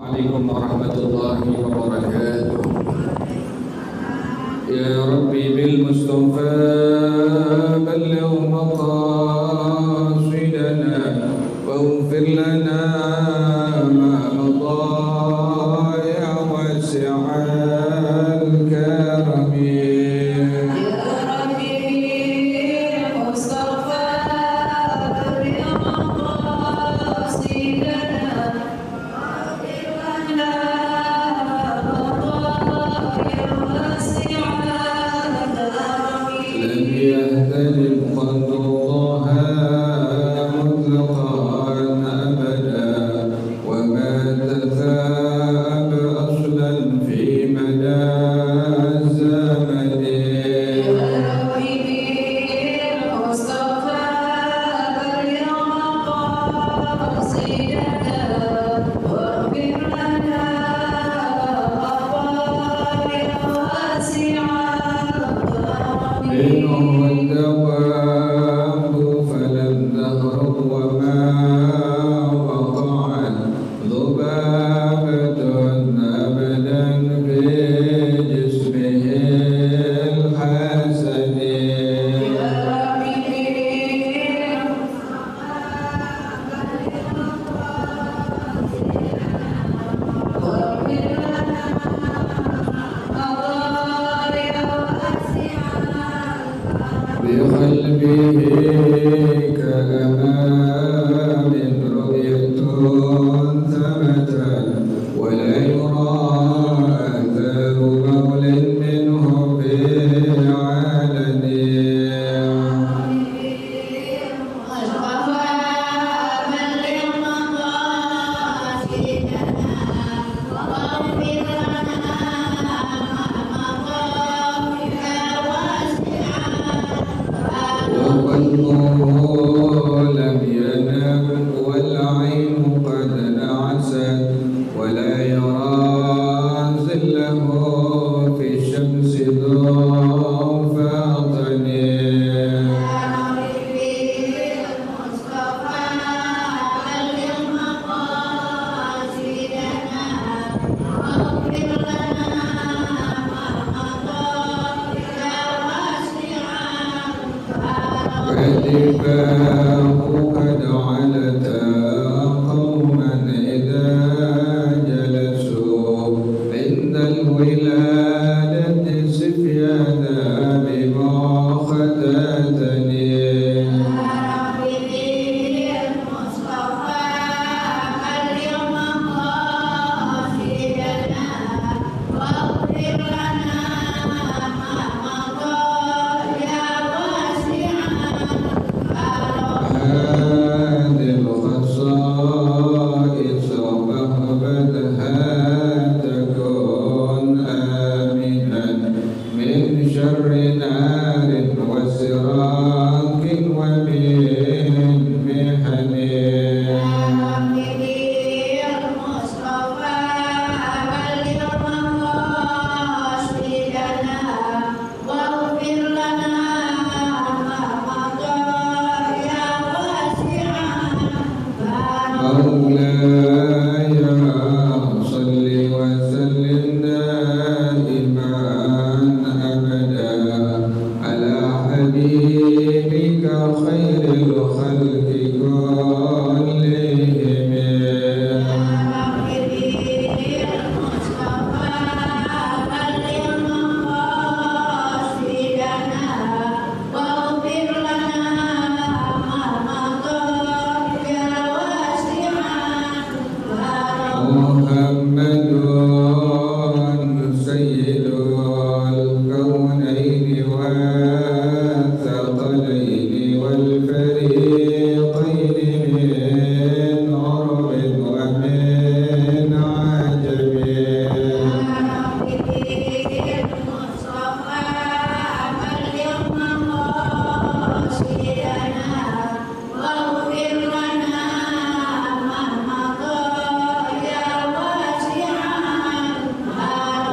عليكم ورحمة الله وبركاته. يا ربي بالمصطفى بلغ مقاصدنا واغفر لنا ما مضى يا واسع الكرم.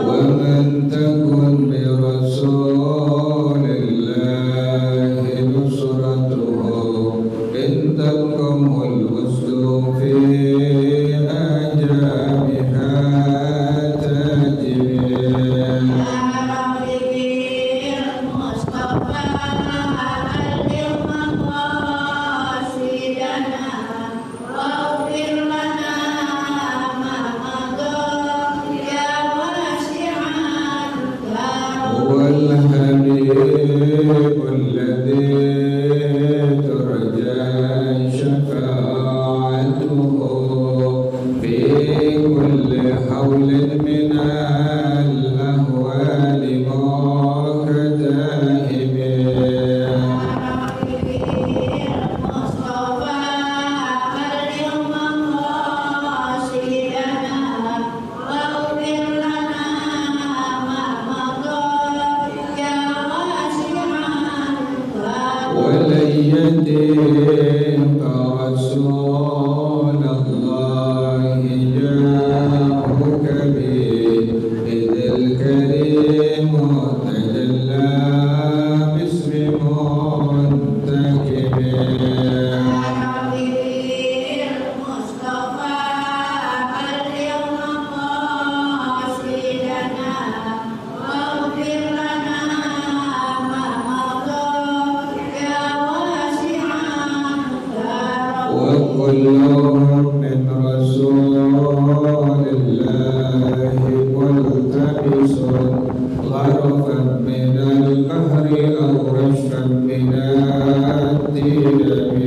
ومن تكن برسول الله نصرته إن تلقم الأسد في أجابها كل حول من الأهوال مكتاهب ولن يديك رسول الله جاءك به إذ الكريم تجلى باسم منتكب وكلهم من رسول الله ملتمس غرفا من البحر أو رشفا من الدلم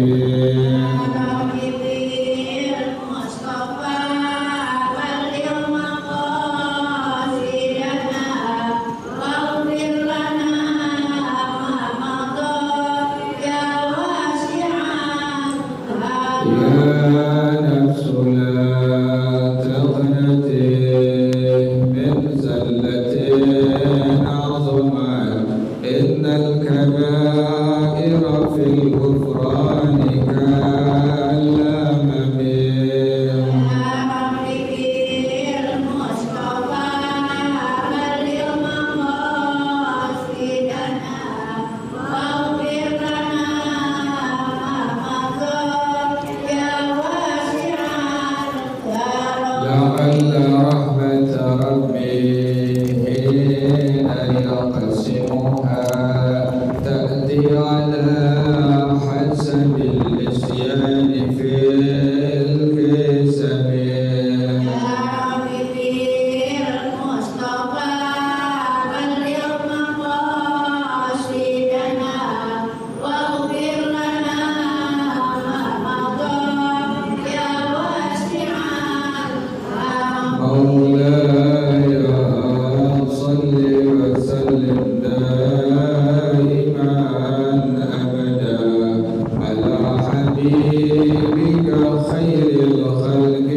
يا نفس لا تقنطي من زلة عظمت إن الكبائر في الغفران كالأمم لعل رحمة ربي حين يقسمها تأتي على حسب الإسيان في القسم مولاي صل وسلم دائما أبدا على حبيبك خير الخلق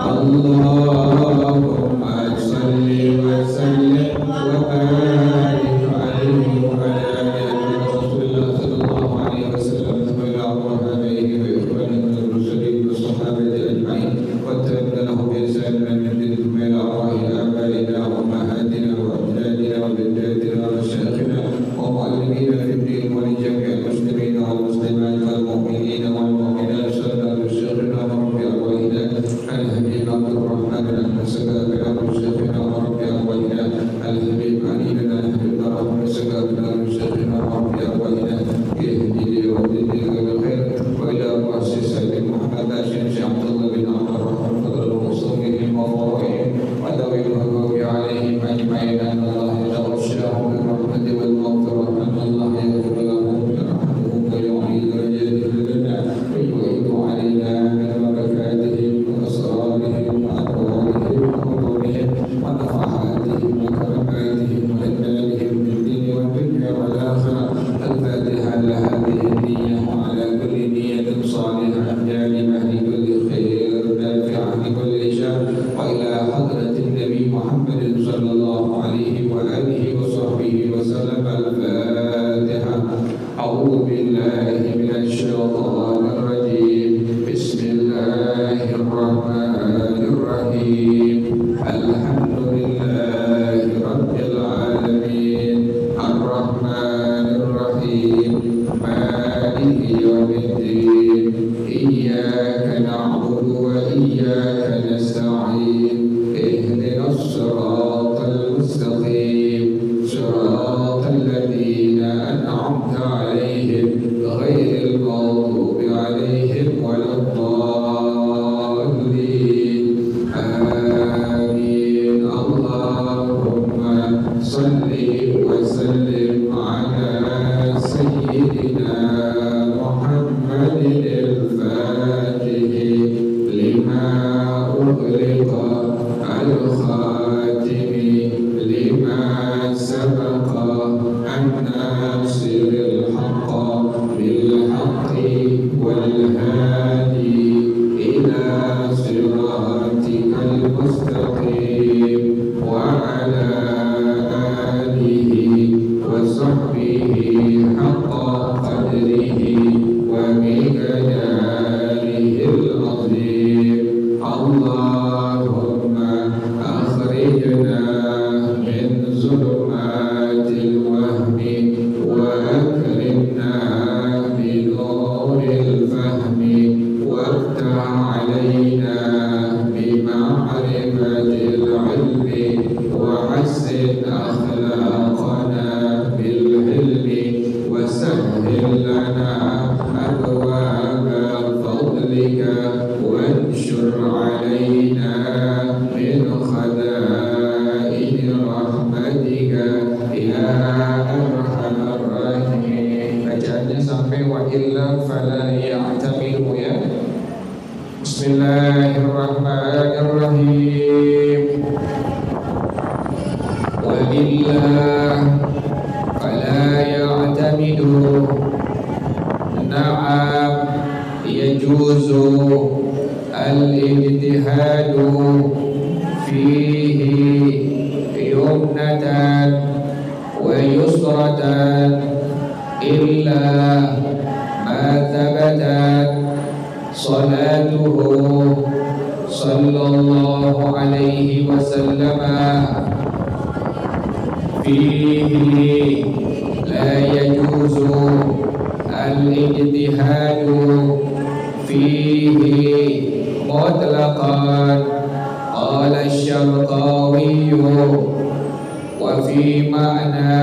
كلهم اللهم صل وسلم وبارك عليه وعلى آله رسول الله صلى الله عليه وسلم وعلى أصحابه وإخوانه من المرسلين والصحابة أجمعين والتابعين له بإحسان من يهديهم إلى أرواح آبائنا وأمهاتنا وأجدادنا وجداتنا ومشايخنا ومعلمينا في الدين ولجميع المسلمين والمسلمات والمؤمنين والمؤمنات صلى بشيخنا ورب أرواحنا الحبيب عبد الرحمن السلام على شيخنا ورب أرواحنا الحبيب علينا الحبيب الرحمن السلام على شيخنا ورب أرواحنا يهدي ويهدي إلى الخير وإلى مؤسسة محمد هاشم عبد الله بن عبد الرحمن فضل وصومهم وفضائهم وذوي الحقوق عليهم أجمعين أن الله يتغشاهم بالرحمة والمغفرة أن الله يغفر لهم ويرحمهم ويعلي درجاتهم لنا ويعيد علينا من بركاتهم وأسرارهم وأنوارهم وحضورهم ونفحاتهم وكراماتهم وإنالهم في الدين والدنيا والآخرة الفاتحة لهذه النية وعلى كل نية صالحة جالبة لكل خير نافعة لكل شر وإلى حضرة النبي محمد صلى الله عليه وآله وصحبه وسلم الفاتحة. أعوذ بالله من الشيطان الرجيم بسم الله الرحمن الرحيم الحمد لله رب العالمين الرحمن الرحيم مالك يوم الدين إياك نعبد وإياك نستعين اهدنا الصراط المستقيم صراط الذين أنعمت عليهم غير المغضوب عليهم ولا الضالين علينا بمعرفة العلم وحسن أخلاقنا بالحلم وسهل لنا أبواب فضلك وانشر علينا من خزائن رحمتك يا أرحم الراحمين. Bacaannya sampai wa illa fala ya'tamiru ya. Bismillahirrahmanirrahim. Wa illa fala ya'tamidu. Na'am yajuzu al-ijtihadu fihi yumnatan wa yusratan illa ma thabatat salatuhu sallallahu alaihi wasallam fihi la yajuzu al-ijtihadu fihi mutlaqan. Qala asy-Syarqawi wa fi ma'na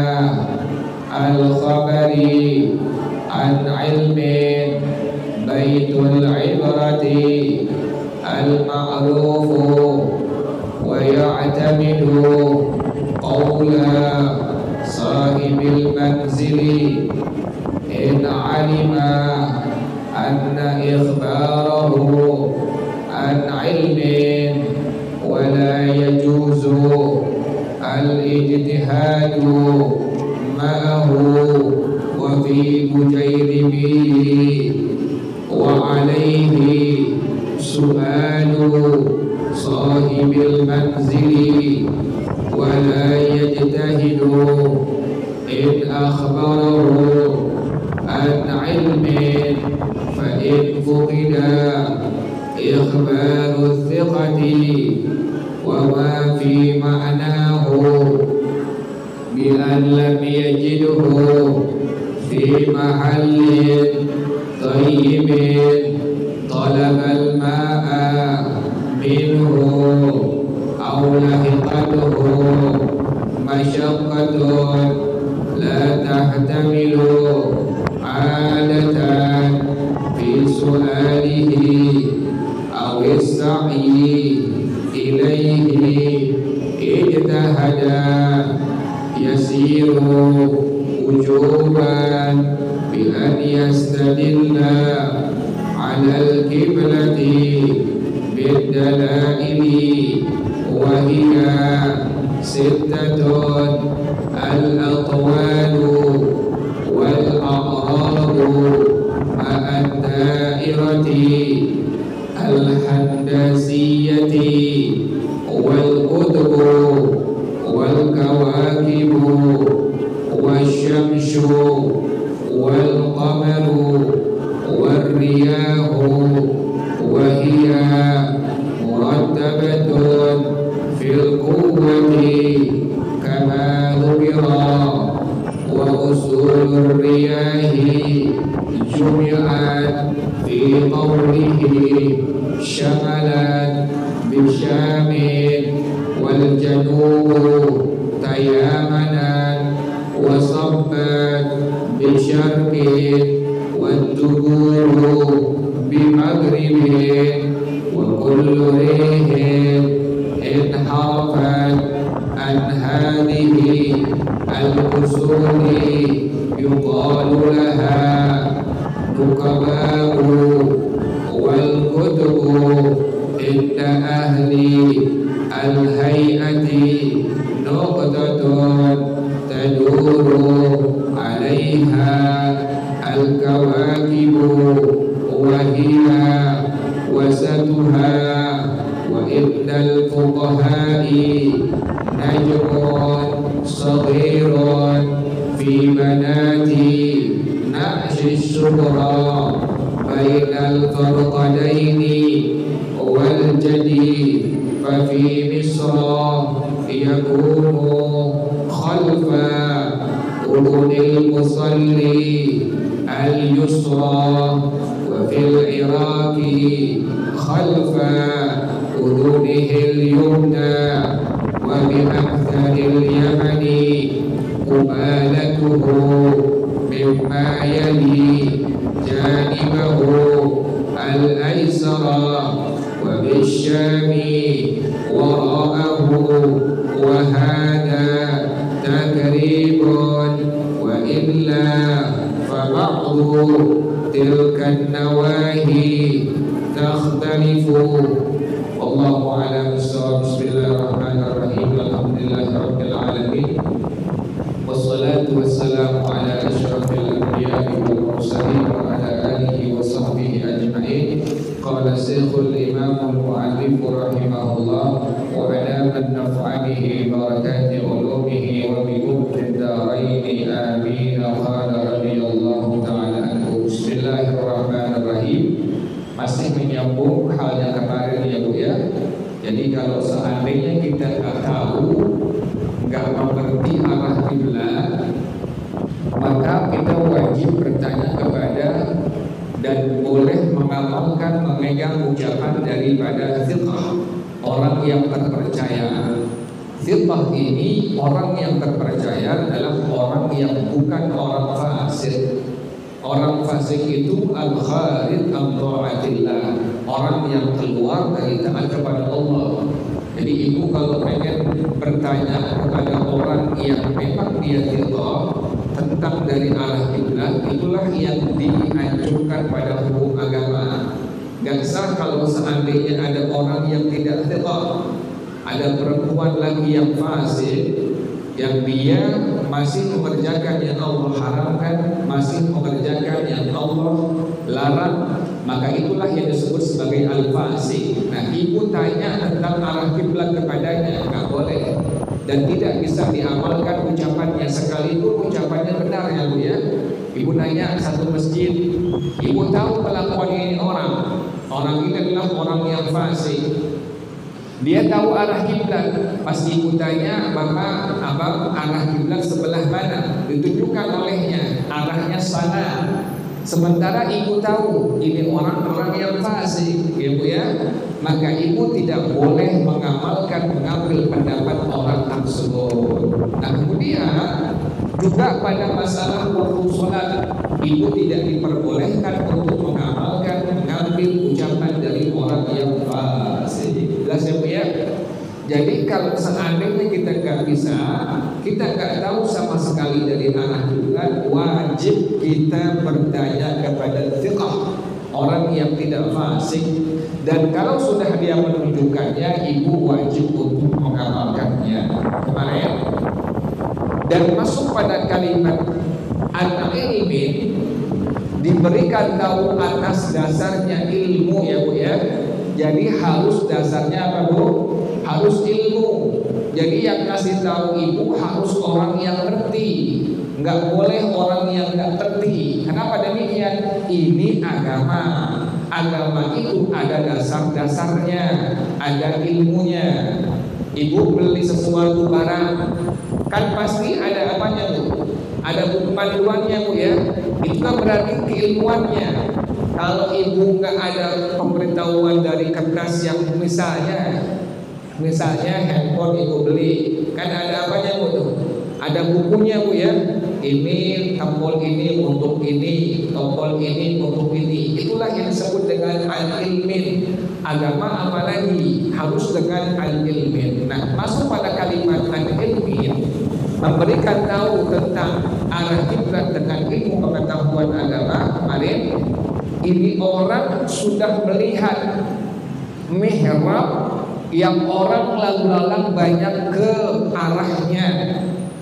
al-khabari an ilmin baitul ibrati al-ma'rufu wa ya'tamidu qawla sahibil manzili in alima anna ikhbarahu an ilmin wa la yajuzu al-ijtihadu ma'ahu wa fi mujayribihi wa alayhi su'alu sahibil manzili wa la yajtahidu in akhbarahu an ilmin fa in fuqida ikhbaru thiqati wa ma fi ma'nahu bi an lam yajidhu fi mahallin tayyibin talaba al-ma'a minhu aw lahiqatuhu masyaqqatun la tahtamilu adatan fi su'alihi aw as-sa'yi ilayhi ijtahada yasiru wujuban bi an yastadilla ala al-qiblati bid-dalaili wa hiya sittatun al-atwalu wal-aqrabu ma'ad-da'irati al-handasiyati wal-qutbu wal-kawakibu wasyamsu wal-qamaru wal-riyahu wa hiya murattabatun fil quwwati kama dhukira wa usulur riyahi jumi'at fi qawlihi syamalan bisyamin wal janubu tayamanan wa sabbat bisyarqin wad duburu bimagribin wa kullu rihin inharafat an hadhihi al-usuli yuqalu laha nukaba'u wal kutubu inda ahli al-hay'ati nuqtatun taduru alaiha al-kawakibu wa hiya wasatuha wa indal fuqaha'i najmun saghirun fi banati na'shi syubra bainal farqadaini wal jadi fa fi misra yakunu khalfa udunil musalli al-yusra wa العراق خلف أذنه اليمنى وبأكثر اليمن قبالته مما يلي جانبه الأيسر وبالشام وراءه وهذا تقريب وإلا فبعض تلك النواهي تختلف والله أعلم بالصواب. بسم الله الرحمن الرحيم الحمد لله رب العالمين والصلاة والسلام على أشرف الأنبياء والمرسلين وعلى آله وصحبه أجمعين. قال الشيخ الإمام المؤلف رحمه الله وعلام النفع به بركات علومه وبجود الدارين آمين. قال رضي الله تعالى عنه. بسم الله الرحمن الرحيم. Masih menyambung hal yang kemarin ya Bu ya. Jadi kalau seandainya kita nggak tahu, nggak mengerti arah kiblat, maka kita wajib bertanya kepada dan boleh mengamalkan memegang ucapan daripada thiqah, orang yang terpercaya. Thiqah ini orang yang terpercaya adalah orang yang bukan orang fasik. Orang fasik itu al-kharij an ta'atillah, orang yang keluar dari taat kepada Allah. Jadi ibu kalau pengen bertanya kepada orang yang memang dia thiqah tentang dari arah kiblat, itulah yang dianjurkan pada hukum agama. Gak sah kalau seandainya ada orang yang tidak thiqah, ada perempuan lagi yang fasik, yang dia masih mengerjakan yang Allah haramkan, masih mengerjakan yang Allah larang, maka itulah yang disebut sebagai al-fasik. Nah, ibu tanya tentang arah kiblat kepadanya, nggak boleh dan tidak bisa diamalkan ucapannya sekalipun ucapannya benar ya Bu ya. Ibu nanya satu masjid, ibu tahu kelakuan ini orang ini adalah orang yang fasik. Dia tahu arah kiblat, pas ibu tanya Bapak arah kiblat sebelah mana, ditunjukkan olehnya arahnya sana. Sementara ibu tahu ini orang-orang yang fasik, ya Bu ya, maka ibu tidak boleh mengambil pendapat orang tersebut. Nah kemudian juga pada masalah waktu sholat, ibu tidak diperbolehkan untuk mengambil ucapan dari orang yang fasik. Jelas ya Bu ya? Jadi kalau seandainya kita nggak bisa, kita nggak tahu sama sekali dari arah kiblat, wajib kita bertanya kepada thiqah, orang yang tidak fasik. Dan kalau sudah dia menunjukkannya, ibu wajib untuk mengamalkannya. Kemarin dan masuk pada kalimat al-ilmi, diberikan tahu atas dasarnya ilmu ya Bu ya. Jadi harus dasarnya apa Bu? Harus ilmu. Jadi yang kasih tahu ibu harus orang yang ngerti, nggak boleh orang yang nggak ngerti. Kenapa demikian? Ini agama. Agama itu ada dasar-dasarnya, ada ilmunya. Ibu beli sesuatu barang, kan pasti ada apanya Bu? Ada panduannya Bu ya. Itu kan berarti keilmuannya. Kalau ibu nggak ada pemberitahuan dari kertas yang misalnya handphone ibu beli, kan ada apanya Bu tuh? Ada bukunya Bu ya. Ini tombol ini untuk ini, tombol ini untuk ini. Itulah yang disebut dengan al-ilmin. Agama apalagi harus dengan al-ilmin. Nah, masuk pada kalimat al-ilmin, memberikan tahu tentang arah kiblat dengan ilmu pengetahuan agama. Kemarin ini orang sudah melihat mihrab yang orang lalu lalang banyak ke arahnya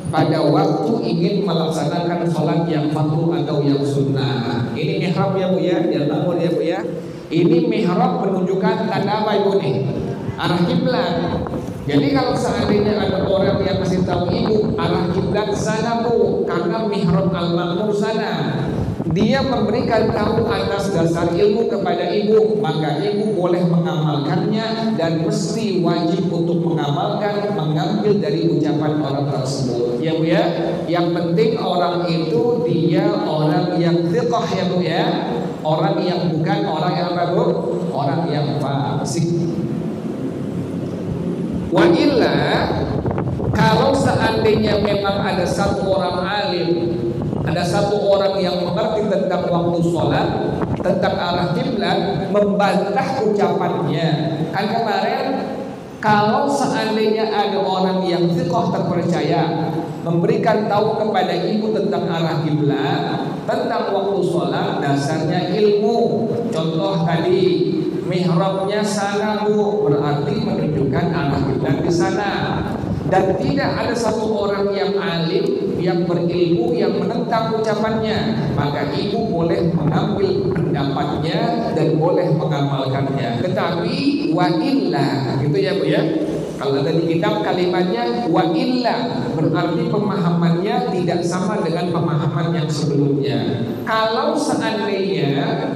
pada waktu ingin melaksanakan sholat yang fardu atau yang sunnah. Ini mihrab ya Bu ya, yang bangun ya Bu ya. Ini mihrab menunjukkan tanda apa Ibu nih? Arah kiblat. Jadi kalau seandainya ada orang yang kasih tahu ibu arah kiblat sana Bu, karena mihrab al-ma'mur sana. dia memberikan tahu atas dasar ilmu kepada ibu, maka ibu boleh mengamalkannya dan mesti wajib untuk mengamalkan, mengambil dari ucapan orang tersebut. Ya Bu ya, yang penting orang itu dia orang yang thiqah ya Bu ya, orang yang bukan orang yang apa Bu? Orang yang fasik. Wa illa, kalau seandainya memang ada satu orang alim, ada satu orang yang mengerti tentang waktu sholat, tentang arah kiblat, membantah ucapannya. Kan kemarin kalau seandainya ada orang yang thiqah terpercaya memberikan tahu kepada ibu tentang arah kiblat, tentang waktu sholat, dasarnya ilmu. Contoh tadi, mihrabnya sana Bu, berarti menunjukkan arah kiblat di sana. Dan tidak ada satu orang yang alim, yang berilmu, yang menentang ucapannya, maka ibu boleh mengambil pendapatnya dan boleh mengamalkannya. Tetapi wa illa, gitu ya Bu ya. Kalau ada di kitab kalimatnya wa illa, berarti pemahamannya tidak sama dengan pemahaman yang sebelumnya. Kalau seandainya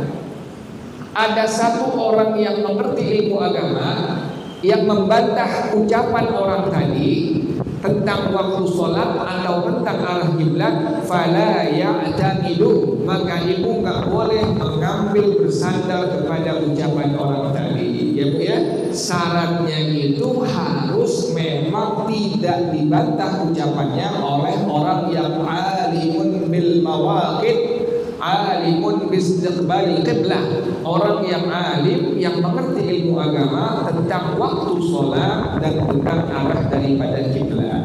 ada satu orang yang mengerti ilmu agama yang membantah ucapan orang tadi tentang waktu sholat atau tentang arah kiblat, fala ya'tamidu, maka ibu nggak boleh mengambil bersandar kepada ucapan orang tadi. Ya Bu ya, syaratnya itu harus memang tidak dibantah ucapannya oleh orang yang alimun bil mawaqit, alimun bistiqbalil qiblah, orang yang alim yang mengerti ilmu agama tentang waktu sholat dan tentang arah daripada kiblat.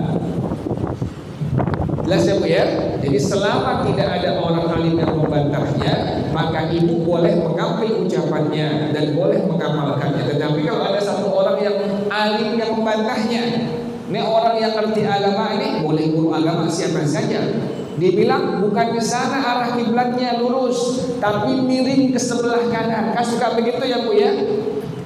Jelas ya Bu ya? Jadi selama tidak ada orang alim yang membantahnya, maka ibu boleh mengambil ucapannya dan boleh mengamalkannya. Tetapi kalau ada satu orang yang alim yang membantahnya, ini orang yang ngerti agama ini, boleh guru agama siapa saja, dibilang bukan ke sana arah kiblatnya lurus, tapi miring ke sebelah kanan. Kan suka begitu ya Bu ya?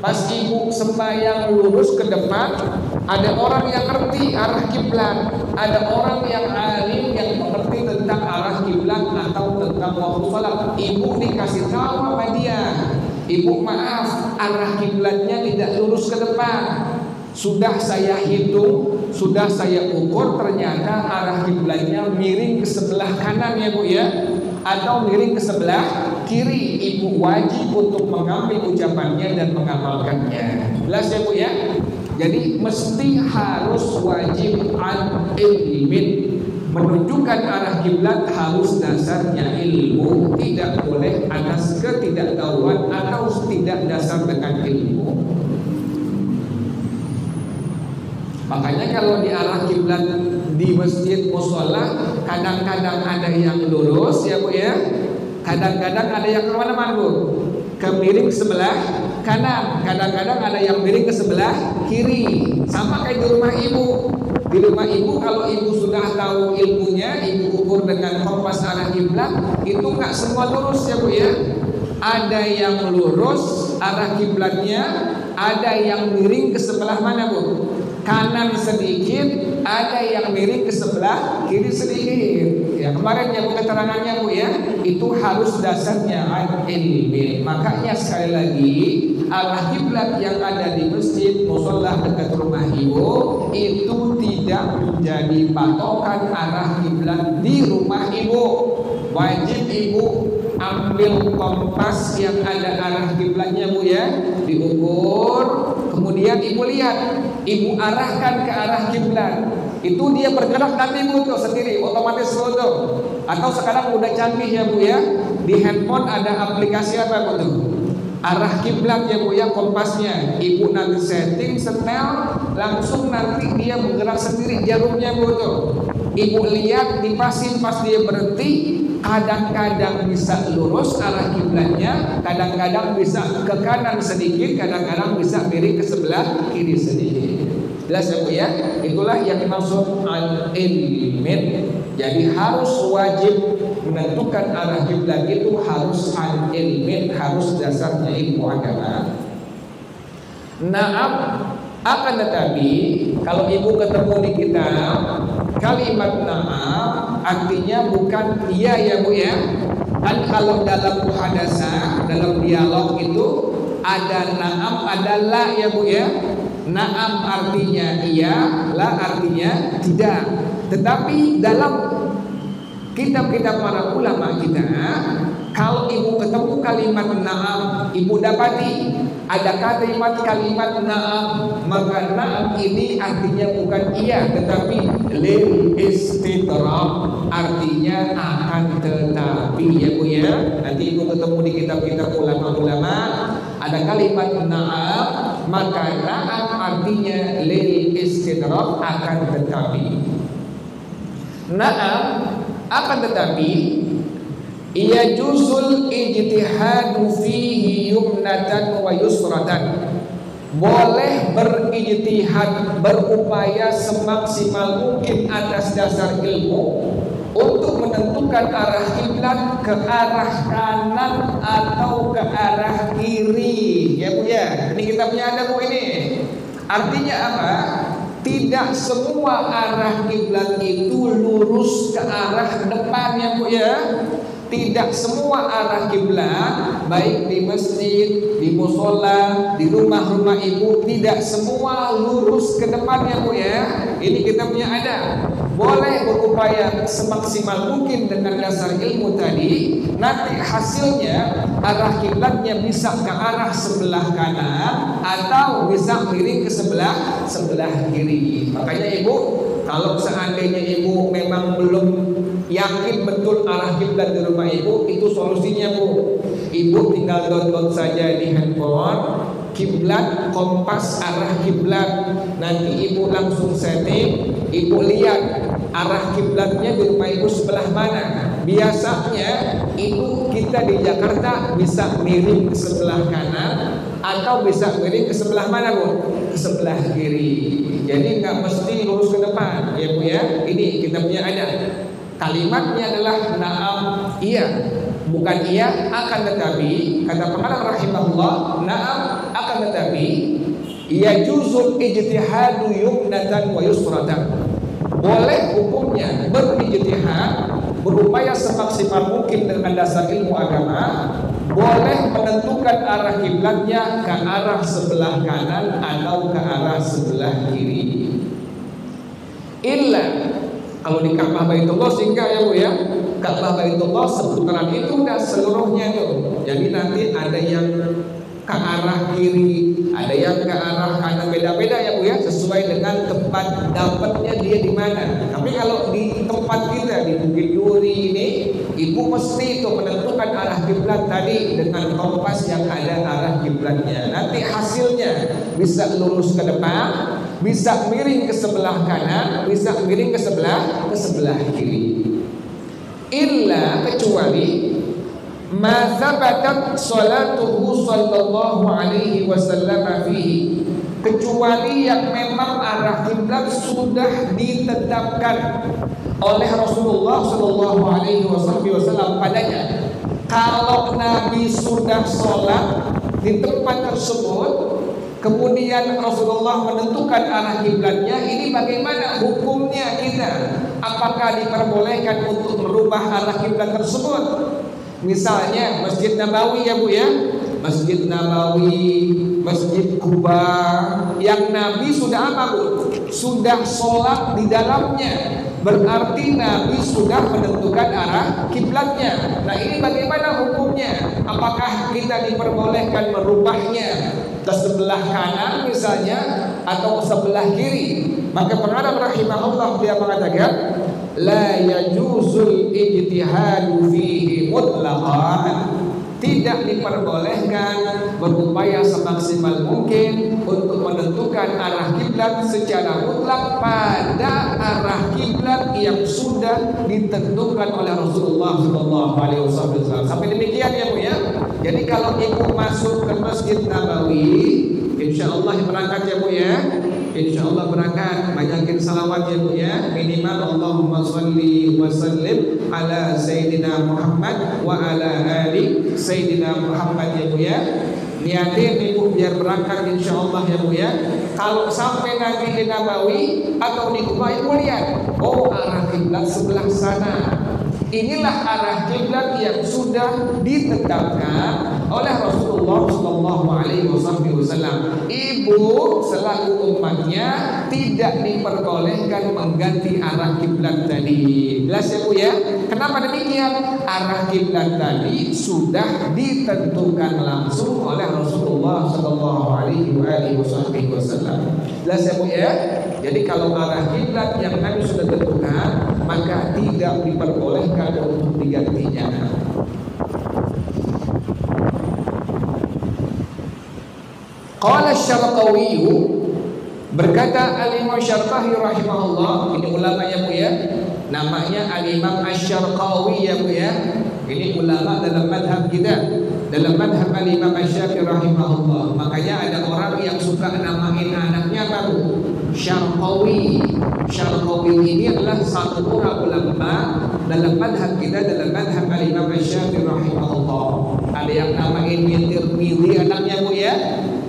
Pas ibu sembahyang lurus ke depan, ada orang yang ngerti arah kiblat, ada orang yang alim yang mengerti tentang arah kiblat atau tentang waktu salat. Ibu dikasih tahu sama dia, ibu maaf, arah kiblatnya tidak lurus ke depan. Sudah saya hitung, sudah saya ukur, ternyata arah kiblatnya miring ke sebelah kanan ya Bu ya, atau miring ke sebelah kiri. Ibu wajib untuk mengambil ucapannya dan mengamalkannya. Jelas ya Bu ya? Jadi mesti harus wajib an ilmin, menunjukkan arah kiblat harus dasarnya ilmu, tidak boleh atas ketidaktahuan atau tidak dasar dengan ilmu. Makanya kalau di arah kiblat di masjid mushola, kadang-kadang ada yang lurus ya Bu ya, kadang-kadang ada yang kemana-mana Bu, ke miring sebelah kanan, kadang-kadang ada yang miring ke sebelah kiri. Sama kayak di rumah ibu. Di rumah ibu kalau ibu sudah tahu ilmunya, ibu ukur dengan kompas arah kiblat, itu nggak semua lurus ya Bu ya. Ada yang lurus arah kiblatnya, ada yang miring ke sebelah mana Bu? Kanan sedikit, ada yang miring ke sebelah kiri sedikit. Ya kemarin ya Bu keterangannya Bu ya, itu harus dasarnya ilmi. Makanya sekali lagi, arah kiblat yang ada di masjid mushola dekat rumah ibu itu tidak menjadi patokan arah kiblat di rumah ibu. Wajib ibu ambil kompas yang ada arah kiblatnya Bu ya, diukur, kemudian ibu lihat, ibu arahkan ke arah kiblat. Itu dia bergerak nanti Bu tuh sendiri, otomatis foto. Atau sekarang udah canggih ya Bu ya, di handphone ada aplikasi apa Bu tuh? Arah kiblat ya Bu ya, kompasnya. Ibu nanti setting, setel, langsung nanti dia bergerak sendiri jarumnya Bu tuh. Ibu lihat, dipasin pas dia berhenti. Kadang-kadang bisa lurus arah kiblatnya, kadang-kadang bisa ke kanan sedikit, kadang-kadang bisa miring ke sebelah kiri sedikit. Jelas ya Bu ya? Itulah yang dimaksud al-ilmin. Jadi harus wajib menentukan arah kiblat itu harus al-ilmin, harus dasarnya ilmu agama. Naam, akan tetapi kalau ibu ketemu di kitab kalimat naam artinya bukan iya ya Bu ya, Kan kalau dalam muhadasa, dalam dialog itu ada na'am, ada la ya Bu ya. Na'am artinya iya, la artinya tidak. Tetapi dalam kitab-kitab para ulama kita, kalau ibu ketemu kalimat na'am, ibu dapati ada kalimat na'am, maka na'am ini artinya bukan iya, tetapi lil istidrak, artinya akan tetapi ya Bu ya. Nanti ibu ketemu di kitab-kitab ulama-ulama ada kalimat na'am, maka na'am artinya lil istidrak, akan tetapi. Na'am akan tetapi ia juzul ijtihadu fihi yumnatan wa yusratan, boleh berijtihad, berupaya semaksimal mungkin atas dasar ilmu untuk menentukan arah kiblat ke arah kanan atau ke arah kiri ya Bu ya. Ini kitabnya ada Bu ini. Artinya apa? Tidak semua arah kiblat itu lurus ke arah depan ya Bu ya. Tidak semua arah kiblat, baik di masjid, di musola, di rumah-rumah ibu, tidak semua lurus ke depan ya Bu ya. Ini kitabnya ada. Boleh berupaya semaksimal mungkin dengan dasar ilmu tadi. Nanti hasilnya arah kiblatnya bisa ke arah sebelah kanan atau bisa miring ke sebelah kiri. Makanya ibu, kalau seandainya ibu memang belum yakin betul arah kiblat di rumah ibu, itu solusinya Bu. Ibu tinggal download saja di handphone kiblat, kompas arah kiblat. Nanti ibu langsung setting, ibu lihat arah kiblatnya di rumah ibu sebelah mana. Biasanya itu kita di Jakarta bisa miring ke sebelah kanan atau bisa miring ke sebelah mana Bu? Ke sebelah kiri. Jadi nggak mesti lurus ke depan ya Bu ya. Ini kitabnya ada. Kalimatnya adalah na'am, iya, bukan iya, akan tetapi. Kata pengarang rahimahullah, na'am akan tetapi ia juzul ijtihadu yumnatan wa yusratan, boleh hukumnya berijtihad, berupaya semaksimal mungkin dengan dasar ilmu agama, boleh menentukan arah kiblatnya ke arah sebelah kanan atau ke arah sebelah kiri. Illa, kalau di Ka'bah Baitullah sehingga ya Bu ya, Ka'bah Baitullah seputaran itu udah seluruhnya tuh. Jadi nanti ada yang ke arah kiri, ada yang ke arah kanan, beda-beda ya Bu ya, sesuai dengan tempat dapatnya dia di mana. Tapi kalau di tempat kita di Bukit Duri ini, ibu mesti itu menentukan arah kiblat tadi dengan kompas yang ada arah kiblatnya. Nanti hasilnya bisa lurus ke depan, bisa miring ke sebelah kanan, bisa miring ke sebelah kiri. Illa, kecuali ma thabatat salatuhu sallallahu alaihi wasallam fihi, kecuali yang memang arah kiblat sudah ditetapkan oleh Rasulullah sallallahu alaihi wasallam padanya. Kalau Nabi sudah sholat di tempat tersebut, kemudian Rasulullah menentukan arah kiblatnya, ini bagaimana hukumnya kita? Apakah diperbolehkan untuk merubah arah kiblat tersebut? Misalnya Masjid Nabawi ya Bu ya, Masjid Nabawi, Masjid Kuba, yang Nabi sudah apa Bu? Sudah sholat di dalamnya, berarti Nabi sudah menentukan arah kiblatnya. Nah ini bagaimana hukumnya? Apakah kita diperbolehkan merubahnya ke sebelah kanan misalnya atau sebelah kiri? Maka pengarang rahimahullah dia mengatakan, la yajuzul ijtihadu fihi mutlaqan, tidak diperbolehkan berupaya semaksimal mungkin untuk menentukan arah kiblat secara mutlak pada arah kiblat yang sudah ditentukan oleh Rasulullah SAW. Sampai demikian ya Bu ya. Jadi kalau ibu masuk ke Masjid Nabawi, insya Allah berangkat ya Bu ya. Insya Allah berangkat, banyakin salawat ya Bu ya. Minimal Allahumma salli wa sallim ala Sayyidina Muhammad wa ala ali Sayyidina Muhammad ya Bu ya. Niatin ibu biar berangkat insya Allah ya Bu ya. Kalau sampai nanti di Nabawi atau di Kuba, ibu lihat, oh arah kiblat sebelah sana. Inilah arah kiblat yang sudah ditetapkan oleh Rasulullah Shallallahu Alaihi Wasallam. Ibu selaku umatnya tidak diperbolehkan mengganti arah kiblat tadi. Jelas ya Bu ya? Kenapa demikian? Arah kiblat tadi sudah ditentukan langsung oleh Rasulullah Shallallahu Alaihi Wasallam. Jelas ya Bu ya? Jadi kalau arah kiblat yang Nabi sudah tentukan, maka tidak diperbolehkan untuk digantinya. Qala Syarqawi, berkata Al-Imam Syarqawi rahimahullah, ini ulama ya Bu ya, namanya Al-Imam Asy-Syarqawi ya Bu ya. Ini ulama dalam madhab kita, dalam madhab Al-Imam Asy-Syafi'i rahimahullah. Makanya ada orang yang suka namain anaknya apa Bu? Syarqawi. Syarqawi ini adalah satu orang ulama dalam madhab kita, dalam madhab Al-Imam Asy-Syafi'i rahimahullah. Ada yang namain Tirmidzi anaknya Bu ya,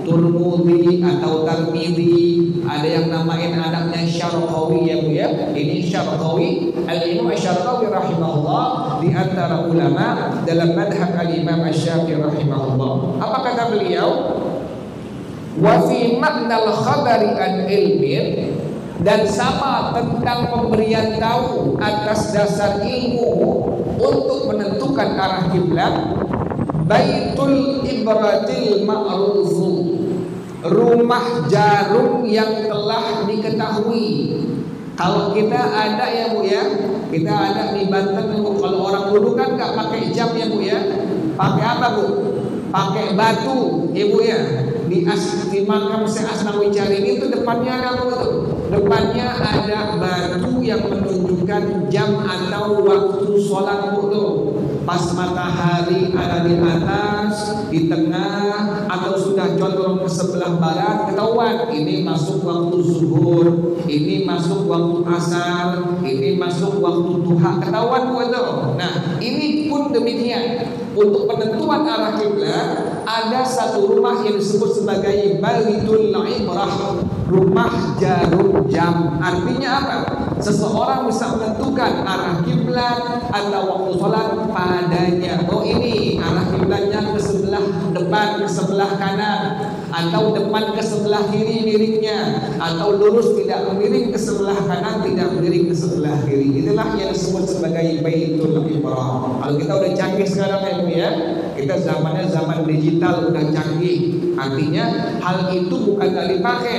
Turmudi atau Tarmidi. Ada yang namain anaknya Syarqawi ya Bu ya. Ini Syarqawi. Al-Imam Asy-Syarqawi rahimahullah di antara ulama dalam madhab Al-Imam Asy-Syafi'i rahimahullah. Apa kata beliau? Wa fi maknal khabari an ilmin, dan sama tentang pemberian tahu atas dasar ilmu untuk menentukan arah kiblat. Baitul ibratil ma'rufu, rumah jarum yang telah diketahui. Kalau kita ada ya Bu ya, kita ada di Banten Bu. Kalau orang dulu kan nggak pakai jam ya Bu ya, pakai apa Bu? Pakai batu ya Bu ya. Di makam Syekh Asnawi Caringin itu depannya ada apa tuh? Depannya ada batu yang menunjukkan jam atau waktu sholat tuh. Pas matahari ada di atas, di tengah, atau sudah condong ke sebelah barat, ketahuan ini masuk waktu zuhur, ini masuk waktu asar, ini masuk waktu duha, ketahuan tuh. Nah, ini pun demikian. Untuk penentuan arah kiblat ada satu rumah yang disebut sebagai Baitul Ibrah, rumah jarum jam. Artinya apa? Seseorang bisa menentukan arah kiblat atau waktu sholat padanya. Oh ini arah kiblatnya ke sebelah depan, ke sebelah kanan, atau depan ke sebelah kiri miringnya, atau lurus tidak miring ke sebelah kanan, tidak miring ke sebelah kiri. Itulah yang disebut sebagai Baitul Ibrah. Kalau kita udah canggih sekarang ya, kita zamannya zaman digital udah canggih. Artinya hal itu bukan gak dipakai,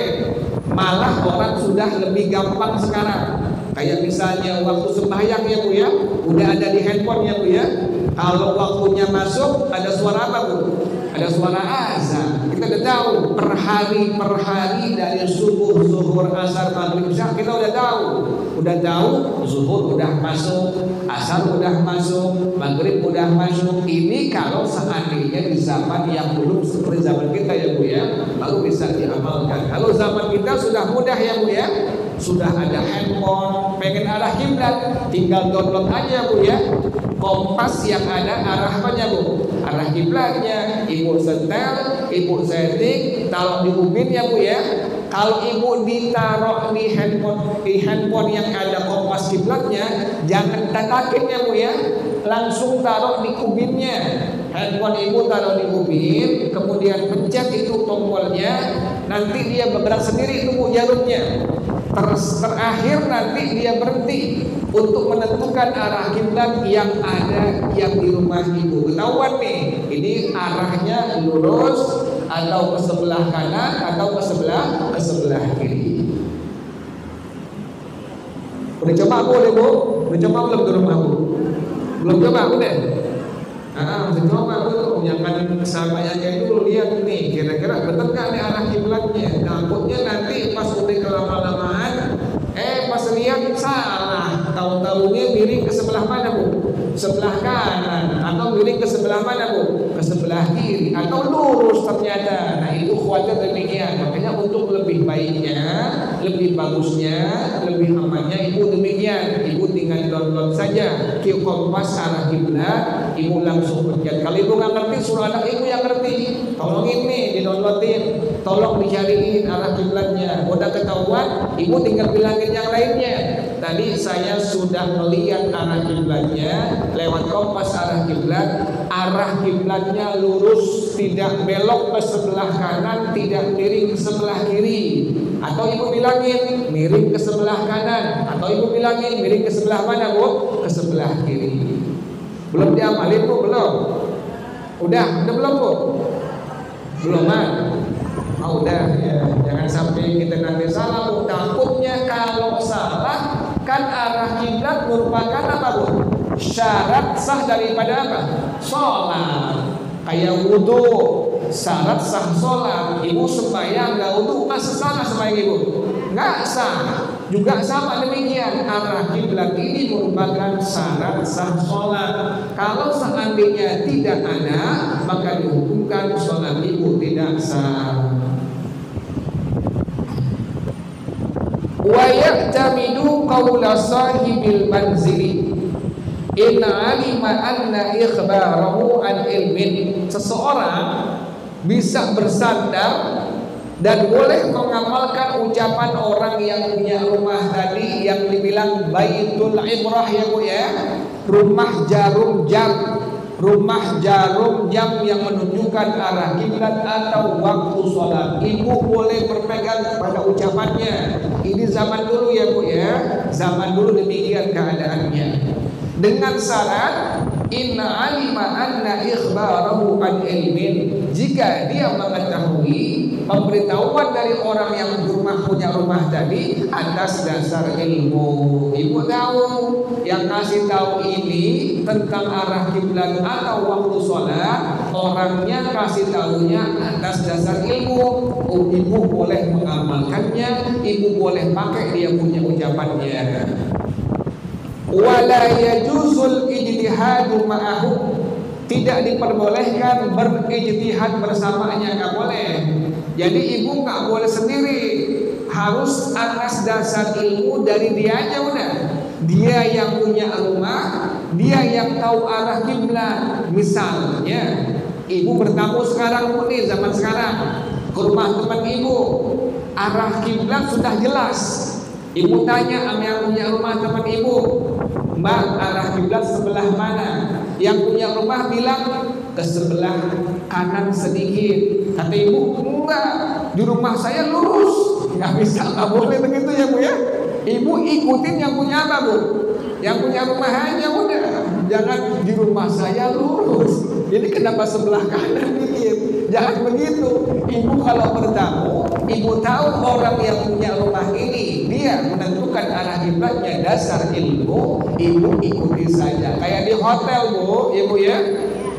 malah orang sudah lebih gampang sekarang. Kayak misalnya waktu sembahyang ya Bu ya, udah ada di handphone ya Bu ya. Kalau waktunya masuk ada suara apa Bu? Ada suara azan. Kita udah tahu per hari dari subuh, zuhur, asar, maghrib, isya kita udah tahu. Udah tahu zuhur udah masuk, asar udah masuk, maghrib udah masuk. Ini kalau seandainya di zaman yang belum seperti zaman kita ya Bu ya, baru bisa diamalkan. Kalau zaman kita sudah mudah ya Bu ya, sudah ada handphone, pengen arah kiblat tinggal download aja Bu ya. Kompas yang ada arah apanya Bu? Arah kiblatnya. Ibu setel, ibu setting, taruh di ubin ya Bu ya. Kalau ibu ditaruh di handphone yang ada kompas kiblatnya, jangan tatakin ya Bu ya, langsung taruh di ubinnya. Handphone ibu taruh di ubin, kemudian pencet itu tombolnya, nanti dia bergerak sendiri itu Bu jarumnya. Terakhir nanti dia berhenti untuk menentukan arah kiblat yang ada yang di rumah ibu. Ketahuan nih, ini arahnya lurus atau ke sebelah kanan atau ke sebelah kiri. Udah coba boleh Bu? Udah coba belum di rumah Bu? Belum coba udah? Udah coba Bu, jangan sahabatnya dulu lihat nih, kira-kira benar nggak nih arah kiblatnya? Takutnya nanti pas udah kelama-lamaan, pas lihat salah, tahu-tahunya miring ke sebelah mana Bu? Sebelah kanan, atau miring ke sebelah mana Bu? Ke sebelah kiri, atau lurus ternyata. Nah itu khawatir demikian. Makanya untuk lebih baiknya, lebih bagusnya, lebih amannya ibu demikian. Ibu tinggal download saja Q Kompas arah kiblat, ibu langsung pencet. Kalau ibu nggak ngerti, suruh anak ibu yang ngerti. Tolongin nih, di downloadin. tolong dicariin arah kiblatnya. Udah ketahuan, ibu tinggal bilangin yang lainnya. Tadi saya sudah melihat arah kiblatnya lewat kompas arah kiblatnya lurus, tidak belok ke sebelah kanan, tidak miring ke sebelah kiri. Atau ibu bilangin miring ke sebelah kanan, atau ibu bilangin miring ke sebelah mana, Bu? Ke sebelah kiri. Belum diamalin, Bu? Belum? Udah belum, Bu? Belum, Oh, udah ya, jangan sampai kita nanti salah, Bu. Takutnya kalau salah, kan arah kiblat merupakan apa, Bu? Syarat sah daripada apa? Sholat. Kayak wudhu, syarat sah sholat. Ibu sembahyang nggak wudhu, masih salah sembahyang ibu? Nggak sah. Juga sama demikian, arah kiblat ini merupakan syarat sah sholat. Kalau seandainya tidak ada, maka dihukumkan sholat ibu tidak sah. Wa ya'tamidu qawla sahibil manzili in alima anna ikhbarahu an ilmin. Seseorang bisa bersandar dan boleh mengamalkan ucapan orang yang punya rumah tadi yang dibilang baitul ibrah, ya Bu ya, rumah jarum jam yang menunjukkan arah kiblat atau waktu sholat. Ibu boleh berpegang pada ucapannya. Ini zaman dulu ya Bu ya, zaman dulu demikian keadaannya. Dengan syarat inna alima anna ikhbarahu an ilmin, jika dia mengetahui pemberitahuan dari orang yang punya rumah tadi atas dasar ilmu. Ibu tahu yang kasih tahu ini tentang arah kiblat atau waktu sholat, orangnya kasih tahunya atas dasar ilmu. Ibu boleh mengamalkannya, ibu boleh pakai dia punya ucapannya. Wala yajuzul ijtihadu ma'ahu, tidak diperbolehkan berijtihad bersamanya, nggak boleh. Jadi ibu nggak boleh sendiri, harus atas dasar ilmu dari dia aja udah. Dia yang punya rumah, dia yang tahu arah kiblat. Misalnya ibu bertamu sekarang nih, zaman sekarang ke rumah teman ibu, arah kiblat sudah jelas. Ibu tanya sama yang punya rumah teman ibu, Mbak, arah kiblat sebelah mana? Yang punya rumah bilang ke sebelah kanan sedikit. Kata ibu, enggak, di rumah saya lurus. Nggak bisa, nggak boleh begitu ya Bu ya. Ibu ikutin yang punya apa, Bu? Yang punya rumah aja udah. Jangan di rumah saya lurus. Jadi kenapa sebelah kanan dikit? Jangan begitu. Ibu kalau bertamu, ibu tahu orang yang punya rumah ini dia menentukan arah kiblatnya dasar ilmu, ibu ikuti saja. Kayak di hotel Bu, ibu ya.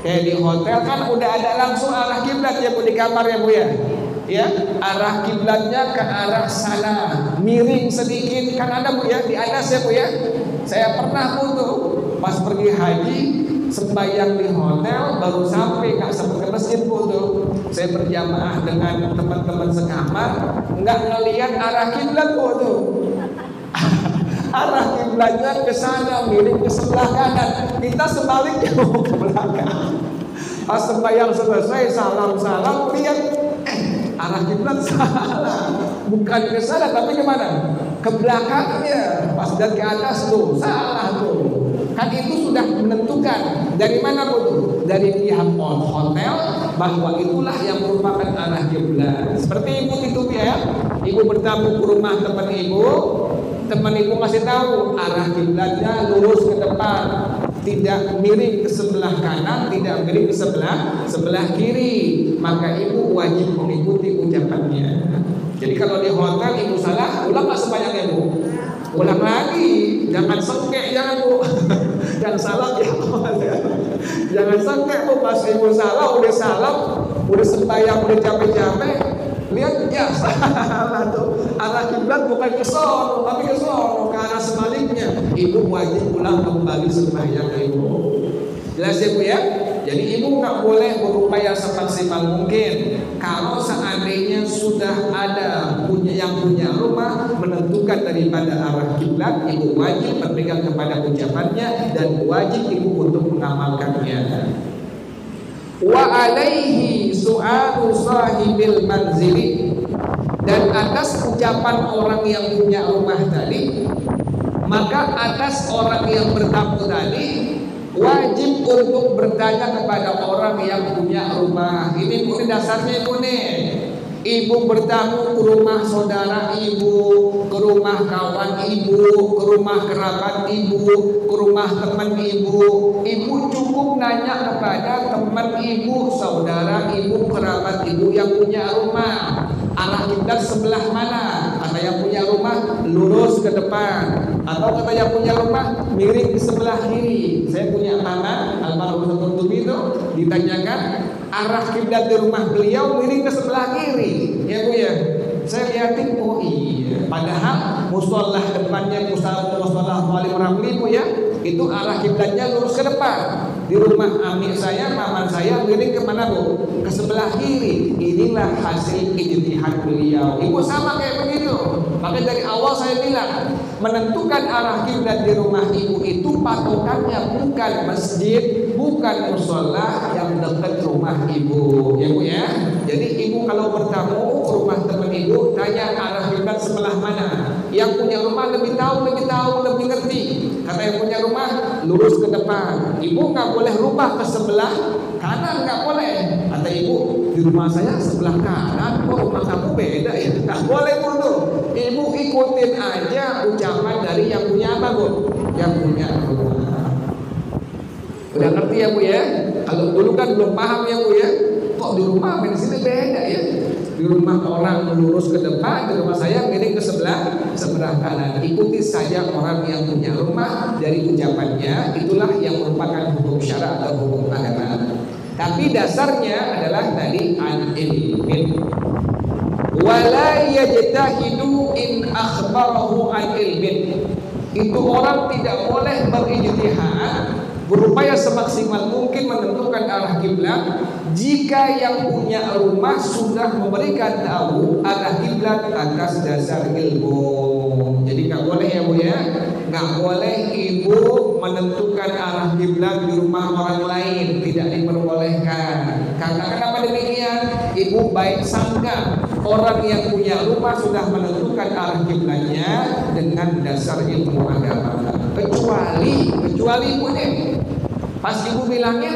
Kayak di hotel kan udah ada langsung arah kiblat ya Bu di kamar ya Bu ya. Ya, arah kiblatnya ke arah sana, miring sedikit kan ada Bu ya, di atas ya Bu ya. Saya pernah Bu tuh pas pergi haji sembahyang di hotel, baru sampai nggak sempat ke masjid Bu tuh. Saya berjamaah dengan teman-teman sekamar, nggak ngelihat arah kiblat Bu tuh. Arah kiblatnya ke sana, miring ke sebelah kanan. Kita sebaliknya mau ke belakang. Pas sembahyang selesai, salam-salam, lihat arah kiblat salah. Bukan ke sana tapi kemana? Ke belakangnya. Pas dan ke atas tuh, salah tuh. Kan itu sudah menentukan dari mana Bu? Dari pihak hotel bahwa itulah yang merupakan arah kiblat. Seperti ibu itu ya, ibu bertamu ke rumah teman ibu masih tahu arah kiblatnya lurus ke depan, tidak miring ke sebelah kanan, tidak miring ke sebelah kiri, maka ibu wajib mengikuti ucapannya. Jadi kalau di hotel ibu salah, ulang nggak sebanyak ibu? Ulang lagi, jangan sengkek, jangan Bu. Yang salah ya, jangan sengkek Bu. Pas ibu salah, udah sembahyang, udah capek-capek, lihat ya salah tuh. Arah kiblat bukan ke sono, tapi ke sono, ke arah sebaliknya. Ibu wajib pulang kembali sembahyang ibu. Jelas ya Bu ya? Jadi ibu nggak boleh berupaya semaksimal mungkin. Kalau seandainya sudah ada yang punya rumah menentukan daripada arah kiblat, ibu wajib berpegang kepada ucapannya dan wajib ibu untuk mengamalkannya. wa alaihi su'alu sahibil manzili, dan atas ucapan orang yang punya rumah tadi, maka atas orang yang bertamu tadi wajib untuk bertanya kepada orang yang punya rumah. Ini pun dasarnya ibu nih. Ibu bertamu ke rumah saudara ibu, ke rumah kawan ibu, ke rumah kerabat ibu, ke rumah teman ibu. Ibu cukup nanya kepada teman ibu, saudara ibu, kerabat ibu yang punya rumah, arah kiblat sebelah mana? Kata yang punya rumah lurus ke depan, atau kata yang punya rumah miring ke sebelah kiri. Saya punya paman almarhum Ustaz itu ditanyakan arah kiblat di rumah beliau miring ke sebelah kiri, ya Bu ya. Saya lihatin, oh iya, padahal musolah depannya musolah Wali Ramli Bu ya, itu arah kiblatnya lurus ke depan. Di rumah amik saya, paman saya miring ke mana Bu? Ke sebelah kiri. Inilah hasil ijtihad beliau. Ibu sama kayak begitu. Maka dari awal saya bilang, menentukan arah kiblat di rumah ibu itu patokannya bukan masjid, bukan musola yang dekat rumah ibu, ya Bu ya. Jadi ibu kalau bertamu ke rumah teman ibu, tanya arah kiblat sebelah mana. Yang punya rumah lebih tahu, lebih ngerti. Kata yang punya rumah lurus ke depan. Ibu nggak boleh rubah ke sebelah kanan, nggak boleh. Kata ibu, di rumah saya sebelah kanan, kok rumah kamu beda ya? Nggak boleh Bu. Ibu ikutin aja ucapan dari yang punya apa Bu? Yang punya rumah. Udah ngerti ya Bu ya? Kalau dulu kan belum paham ya Bu ya. Kok di rumah di sini beda ya? Di rumah orang lurus ke depan, di rumah saya miring ke sebelah kanan. Ikuti saja orang yang punya rumah, dari ucapannya itulah yang merupakan hukum syara atau hukum agama. Tapi dasarnya adalah tadi an-ilmin. Wala yajtahidu in akhbarahu an-ilmin. Itu orang tidak boleh berijtihad, berupaya semaksimal mungkin menentukan arah kiblat jika yang punya rumah sudah memberikan tahu arah kiblat atas dasar ilmu. Jadi nggak boleh ya Bu ya, nggak boleh ibu menentukan arah kiblat di rumah orang lain, tidak diperbolehkan. Karena kenapa demikian? Ibu baik sangka orang yang punya rumah sudah menentukan arah kiblatnya dengan dasar ilmu agama. Kecuali ibu nih, pas ibu bilangnya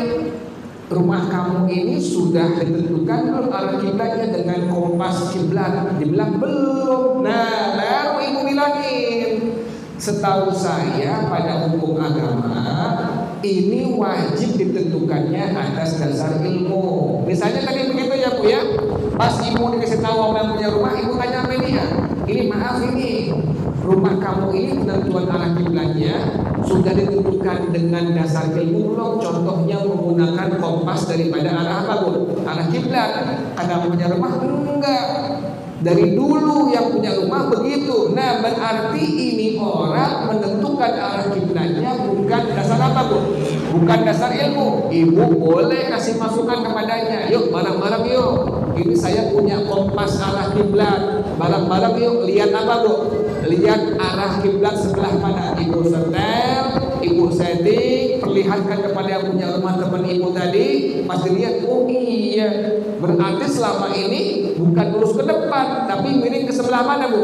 rumah kamu ini sudah ditentukan belum arah kiblatnya dengan kompas kiblat? Dibilang belum. Nah, baru ibu bilangin, setahu saya pada hukum agama ini wajib ditentukannya atas dasar ilmu. Misalnya tadi begitu ya Bu ya. Pas ibu dikasih tahu orang punya rumah, ibu tanya sama dia, ini maaf ini rumah kamu ini penentuan arah kiblatnya sudah ditentukan dengan dasar ilmu belum? Contohnya menggunakan kompas daripada arah apa Bu? Arah kiblat. Karena punya rumah enggak. Dari dulu yang punya rumah begitu. Nah, berarti ini orang menentukan arah kiblatnya bukan dasar apa Bu? Bukan dasar ilmu. Ibu boleh kasih masukan kepadanya. Yuk bareng-bareng yuk. Ini saya punya kompas arah kiblat. Bareng-bareng yuk lihat apa Bu? Lihat arah kiblat sebelah mana. Ibu setel, ibu setting, perlihatkan kepada yang punya rumah teman ibu tadi. Pas dilihat, oh iya, berarti selama ini bukan lurus ke depan, tapi miring ke sebelah mana Bu?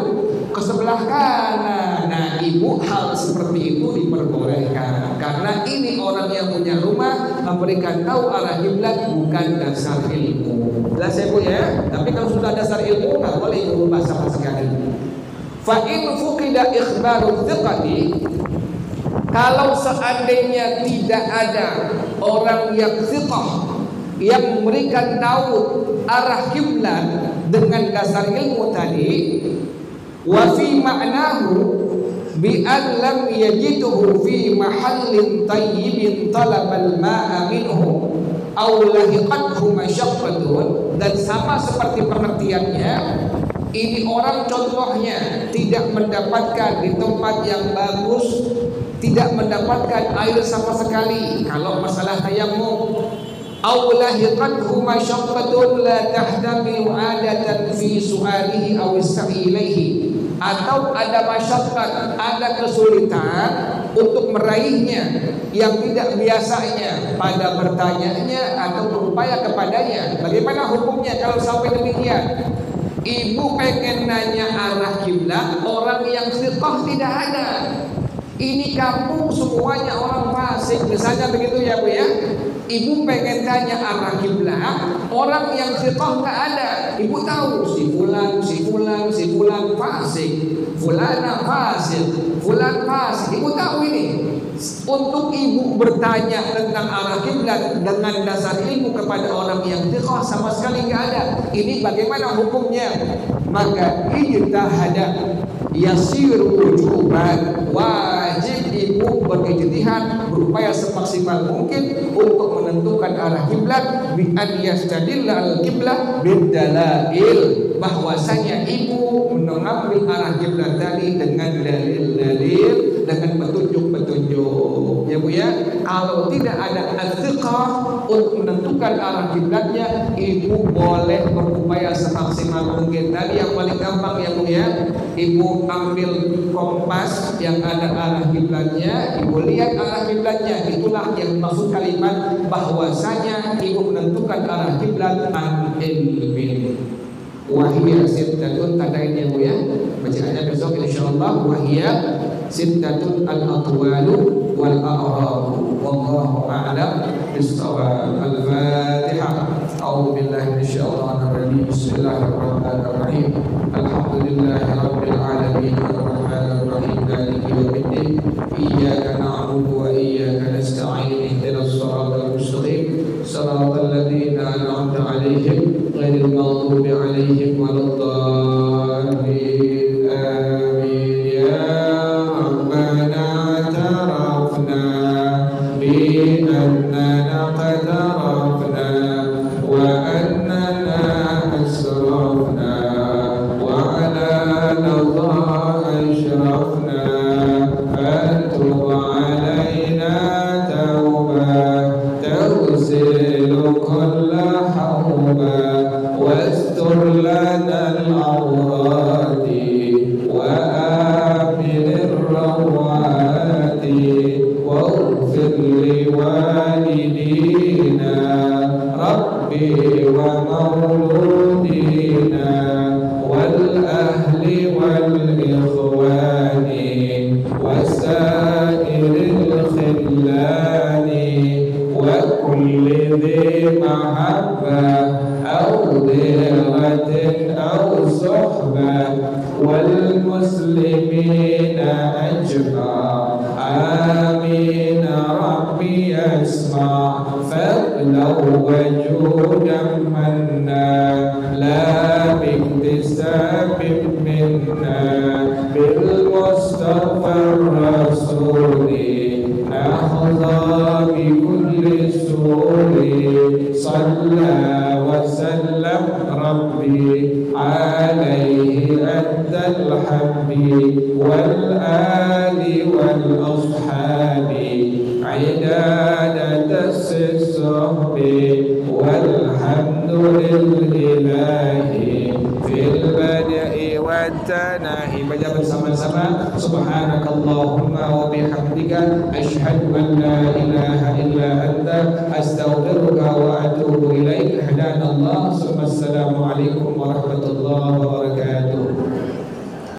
Ke sebelah kanan. Nah, ibu hal seperti itu diperbolehkan karena ini orang yang punya rumah memberikan tahu arah kiblat bukan dasar ilmu. Jelas ya Bu ya? Tapi kalau sudah dasar ilmu nggak boleh berubah sama sekali. Fa in fuqida ikhbaru thiqati, kalau seandainya tidak ada orang yang thiqah yang memberikan tahu arah kiblat dengan dasar ilmu tadi, wa fi ma'nahu bi an lam yajidhu fi mahallin tayyibin talabal ma'a minhu aw lahiqathu masyaqqatun, dan sama seperti pengertiannya, ini orang contohnya tidak mendapatkan di tempat yang bagus, tidak mendapatkan air sama sekali. Kalau masalah tayammum, aw lahiqathu masyaqqatun la tahtamilu 'adatan fi su'alihi aw as-sa'i ilaihi, atau ada masyaqqat, ada kesulitan untuk meraihnya, yang tidak biasanya pada bertanyanya atau berupaya kepadanya. Bagaimana hukumnya kalau sampai demikian? Ibu pengen nanya arah kiblat, orang yang siqah tidak ada. Ini kampung semuanya orang fasik, misalnya begitu ya Bu ya. Ibu pengen tanya arah kiblat, orang yang siqah nggak ada. Ibu tahu si fulan fasik, fulana fasik, fulan fasik. Ibu tahu ini. Untuk ibu bertanya tentang arah kiblat dengan dasar ilmu kepada orang yang siqah sama sekali nggak ada. Ini bagaimana hukumnya? Maka ijtihad yasir wujuban, wajib ibu berijtihad, berupaya semaksimal mungkin untuk menentukan arah kiblat bi an yastadilla al kiblat bidalail, bahwasanya ibu mengambil arah kiblat tadi dengan dalil-dalil, dengan petunjuk-petunjuk ya Bu ya. Kalau tidak ada al-thiqah untuk menentukan arah kiblatnya, ibu boleh berupaya semaksimal mungkin. Tadi yang paling gampang ya Bu ya, ibu ambil kompas yang ada arah kiblatnya, ibu lihat arah kiblatnya. Itulah yang maksud kalimat bahwasanya ibu menentukan arah kiblat an ilmin. Wahiyya sittatun, tandain ya Bu ya, bacaannya besok insyaallah. Wahiyya sittatun al-atwalu wal a'rab, wallahu a'lam bis-shawab. Al-Fatihah. A'udzu billahi minasyaitonir rajim. Bismillahirrahmanirrahim. Alhamdulillahi rabbil alamin arrahmanir rahim maliki yaumiddin. Iyyaka na'budu wa iyyaka nasta'in. Ihdinas siratal mustaqim. Shiratal ladzina an'amta 'alaihim ghairil maghdubi 'alaihim waladdallin. Amin. Ya Rabbana tarafna bi annana qad tarafna wa annana asrafna wa ala Allah ashrafna fatub alaina tawbah tawzilu kulla hawba wastur lana al-awrati wa aminir rawati waghfir li walidina rabbi wa mauludina wal ahli wal ikhwani wasairil khillani wa kulli dhi mahabbah أو ذرة أو صحبة والمسلمين أجمع. آمين. ربي اسمع فضلا وجودا منا لا باكتساب منا بالمصطفى الرسول نحظى بكل سور. صلى وسلم ربي عليه أدى الحب والآل والأصحاب عداد الصحب والحمد لله في البدء والتناهي. Baca bersama-sama. Subhanakallahumma wa bihamdika asyhadu an la ilaha illa anta astaghfiruka wa atubu ilaik. Hadanallah. Assalamualaikum warahmatullahi wabarakatuh.